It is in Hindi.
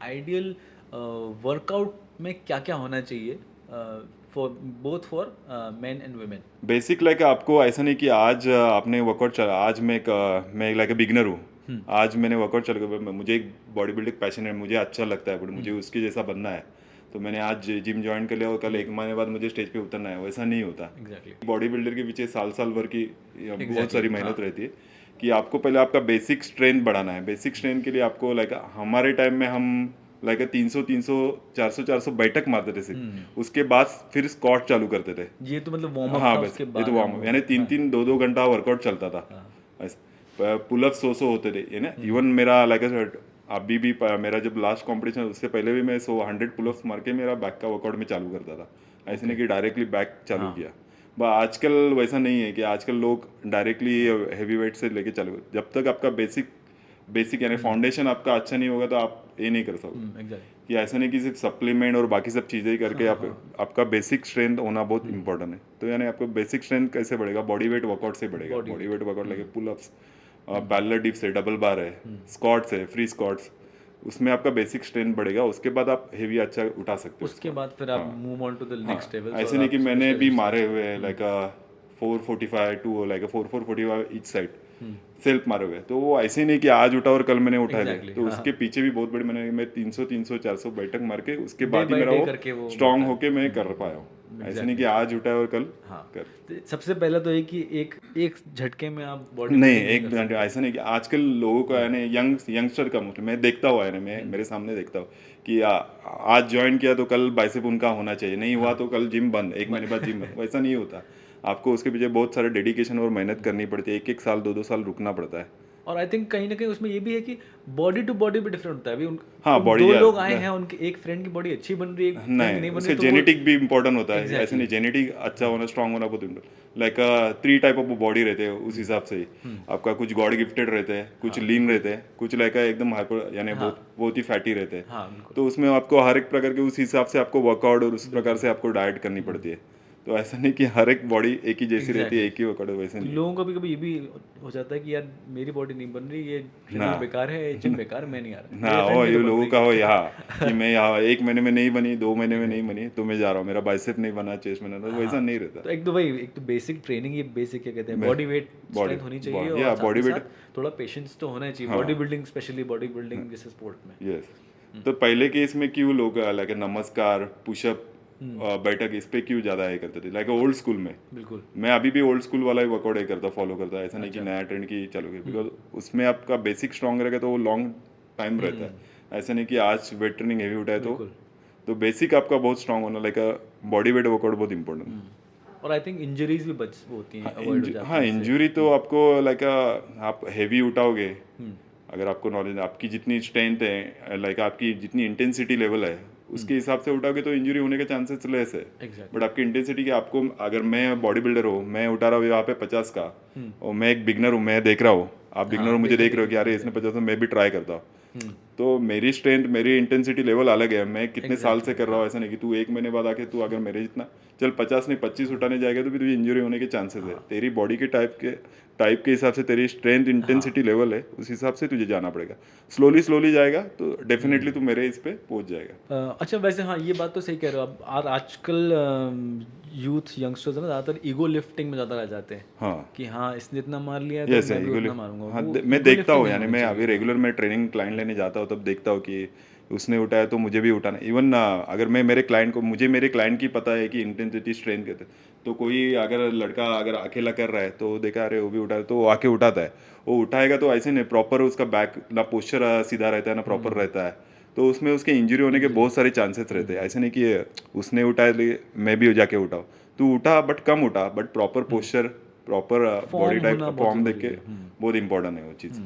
आइडियल वर्कआउट में क्या क्या होना चाहिए for both for main and women? Basic like आपको ऐसा नहीं कि आज आपने वर्कआउट चला, आज मैं लाइक ए बिगनर हूँ। आज मैंने वर्कआउट चल मुझे एक बॉडी बिल्डिंग पैशन है, मुझे अच्छा लगता है, बट मुझे उसके जैसा बनना है। तो मैंने आज जिम ज्वाइन कर लिया और कल एक महीने बाद मुझे स्टेज पे उतरना है, वैसा नहीं होता। एग्जैक्टली बॉडी बिल्डर के पीछे साल साल भर की बहुत एग्जैक्टली सारी हाँ मेहनत रहती है कि आपको पहले आपका बेसिक स्ट्रेंथ बढ़ाना है। बेसिक स्ट्रेंथ के लिए आपको लाइक हमारे टाइम में हम लाइक 300 400 बैठक मारते थे सिर्फ, उसके बाद फिर स्क्वाट चालू करते थे। ये तो मतलब वार्म अप हाँ था, बस उसके ये तो बाद वार्म हम यानी तीन हाँ तीन दो दो घंटा वर्कआउट चलता था। हाँ पुलअप 100 होते थे ये ना। इवन मेरा लाइक अभी भी मेरा जब लास्ट कंपटीशन उससे पहले भी मैं 100 पुलअप्स मार के मेरा बैक का वर्कआउट में चालू करता था। ऐसे नहीं ओके कि डायरेक्टली बैक चालू हाँ किया। आजकल वैसा नहीं है कि आजकल लोग डायरेक्टली हैवी वेट से लेके चालू, जब तक आपका बेसिक यानी फाउंडेशन आपका अच्छा नहीं होगा तो आप ये नहीं कर सकते। एग्जैक्टली कि ऐसा नहीं कि सिर्फ सप्लीमेंट और बाकी सब चीज़ें ही हाँ करके हाँ आप हाँ आपका बेसिक स्ट्रेंथ होना बहुत इंपॉर्टेंट है। तो यानी आपको बेसिक स्ट्रेंथ कैसे बढ़ेगा, बॉडी वेट वर्कआउट से बढ़ेगा। Body body weight weight workout लगे पुलअप्स, पैरेलल डिप्स है, डबल बार है, स्क्वाट्स है, फ्री स्क्वाट्स, उसमें आपका बेसिक स्ट्रेंथ बढ़ेगा। उसके बाद आप हेवी अच्छा उठा सकते हो उसके स्क्वाट। बाद फिर आप हाँ मूव ऑन टू द हाँ, नेक्स्ट लेवल्स ऐसे और नहीं कि आप मैंने भी स्पेशलाइजेशन स्टार्ट मारे हुए हैं करते like 445 to like 445 each side self मारे हुए। तो वो ऐसे नहीं कि आज उठा और कल मैंने उठा लिया। एग्जैक्टली तो हाँ उसके हाँ पीछे भी बहुत बड़ी मैं 300 400 बैठक मार के उसके डे बाद ही बाय मेरा डे वो करके वो स्ट्रांग बढ़ता है होके मैं कर पाया हूँ। ऐसे नहीं कि एग्जैक्टली आज उठा और कल हाँ कर। तो सबसे पहला तो ये कि एक एक झटके में आप बॉडी नहीं बिल्डिंग नहीं एक कर मिनट, सकते ऐसा नहीं कि आजकल लोगों का यानी यंगस्टर का मतलब मैं देखता हुआ है ना, मैं मेरे सामने देखता हूँ कि आज ज्वाइन किया तो कल बाइसेप उनका होना चाहिए, नहीं हुआ तो कल जिम बंद, एक महीने बाद जिम बंद, वैसा नहीं होता। आपको उसके पीछे बहुत सारे डेडिकेशन और मेहनत करनी पड़ती है, एक एक साल 2 2 साल रुकना पड़ता है। और आई थिंक कहीं ना कहीं उसमें ये भी है कि बॉडी टू बॉडी भी डिफरेंट होता है। अभी हाँ उन बॉडी दो यार लोग आए हैं, उनके एक फ्रेंड की बॉडी अच्छी बन रही है, एक फ्रेंड की नहीं, नहीं बन रही, उसके तो वो जेनेटिक भी इम्पोर्टेंट होता है। ऐसे एग्जैक्टली नहीं, जेनेटिक अच्छा होना, स्ट्रांग होना बहुत important. Like 3 type of body रहते हैं उस हिसाब से ही। आपका कुछ गॉड गिफ्टेड रहते हैं, कुछ हाँ लीन बिल्कुल रहते हैं, कुछ लाइक एकदम हाइपर यानी हाँ बहुत बहुत ही फैटी रहते हैं। हाँ बिल्कुल तो उसमें आपको हर एक प्रकार के उस हिसाब से आपको वर्कआउट और उस प्रकार बिल्कुल से आपको डाइट करनी पड़ती है। तो ऐसा नहीं कि हर एक बॉडी एक ही जैसी रहती है, एग्जैक्टली एक ही वर्कआउट, वैसे तो नहीं लोगों को भी कभी ये भी हो जाता है कि यार मेरी बॉडी नहीं बन रही, ये है ना। ट्रेनर बेकार है, ये जिम बेकार है, मैं नहीं आ रहा, ना मेरे फ्रेंड हो की तो ये बन लोगों रही का हो यहाँ कि है मैं यहाँ 1 महीने में नहीं बनी, 2 महीने में नहीं एग्जैक्टली बनी तो मैं जा रहा हूँ, मेरा बाइसेप नहीं बना, चेस्ट में नहीं, वैसा हाँ नहीं रहता। तो एक तो वही, एक तो बेसिक ट्रेनिंग, ये बेसिक क्या कहते हैं, मैं बॉडी वेट बॉडी स्ट्रेंथ होनी चाहिए और या साथ बॉडी ही वेट। साथ थोड़ा पेशेंस तो होना ही चाहिए हाँ body building, specially body building जैसे स्पोर्ट में। यस। तो पहले के इसमें क्यों लोग लाइक नमस्कार पुशअप बैठक इस पे क्यों ज़्यादा ये करते थे, लाइक ओल्ड स्कूल में। बिल्कुल मैं अभी भी ओल्ड स्कूल वाला ही वर्कआउट ही करता, फॉलो करता, ऐसा नहीं कि अच्छा नया ट्रेंड की चालू किया, बिकॉज उसमें आपका बेसिक स्ट्रांग रहेगा तो वो लॉन्ग टाइम रहता है। ऐसा नहीं कि आज वेट ट्रेनिंग हेवी उठाए बिल्कुल तो बेसिक आपका बहुत स्ट्रांग होना, लाइक बॉडी वेट वर्कआउट बहुत इंपॉर्टेंट है। और आई थिंक इंजरीज भी बच होती हैं, हाँ अवॉइड हो जाती हाँ हैं इससे। इंजरी तो आपको लाइक आप हेवी उठाओगे, अगर आपको नॉलेज आपकी जितनी स्ट्रेंथ है, लाइक आपकी जितनी इंटेंसिटी लेवल है उसके हिसाब से उठाओगे तो इंजरी होने के चांसेस लेस है। एग्जैक्टली बट आपकी इंटेंसिटी की आपको, अगर मैं बॉडी बिल्डर हूँ, मैं उठा रहा हूँ यहाँ पे 50 का और मैं एक बिगनर हूँ, मैं देख रहा हूँ, आप बिगनर हो, हाँ मुझे देखने देख रहे हो देखने कि हाँ अरे इसने एग्जैक्टली 50, मैं भी ट्राई करता हूँ। तो मेरी स्ट्रेंथ मेरी इंटेंसिटी लेवल अलग है, मैं कितने साल से एग्जैक्टली कर रहा हाँ हूँ। ऐसा नहीं कि तू 1 महीने बाद आके तू अगर मेरे जितना चल 50 नहीं 25 उठाने जाएगा तो भी तुझे इंजरी होने के चांसेस है। तेरी बॉडी के टाइप के हिसाब से तेरी स्ट्रेंथ हाँ इंटेंसिटी लेवल है, उस हिसाब से तुझे जाना पड़ेगा। स्लोली स्लोली जाएगा तो डेफिनेटली तू मेरे इस पे पहुंच जाएगा। अच्छा वैसे हाँ ये बात तो सही कह रहे हो आप। और आजकल यूथ यंगस्टर्स है ना, ज़्यादातर ईगो लिफ्टिंग में ज़्यादा रह जाते हैं हाँ कि हाँ इसने इतना मार लिया है तो यस है मैं भी ईगो उतना लिफ्ट। मारूंगा, हाँ वो मैं ईगो देखता लिफ्टिंग हूँ, नहीं यानी होनी मैं चाहिए अभी हाँ रेगुलर मैं ट्रेनिंग क्लाइंट लेने जाता हूँ तब देखता हूँ कि उसने उठाया तो मुझे भी उठाना। इवन अगर मैं मेरे क्लाइंट को, मुझे मेरे क्लाइंट की पता है कि इंटेंसिटी स्ट्रेंथ कहते हैं, तो कोई अगर लड़का अगर अकेला कर रहा है तो देखा अरे वो भी उठा, तो वो आके उठाता है। वो उठाएगा तो ऐसे नहीं प्रॉपर उसका बैक ना पोस्चर सीधा रहता है ना प्रॉपर रहता है, तो उसमें उसके इंजरी होने के इंजरी बहुत सारे चांसेस रहते हैं। ऐसे नहीं कि उसने उठाया इसलिए मैं भी जाके उठाऊँ। तू उठा बट कम उठा, but proper posture, proper body form type होना बहुत फॉर्म देख ज़रूरी के है बहुत इंपॉर्टेंट है वो चीज़।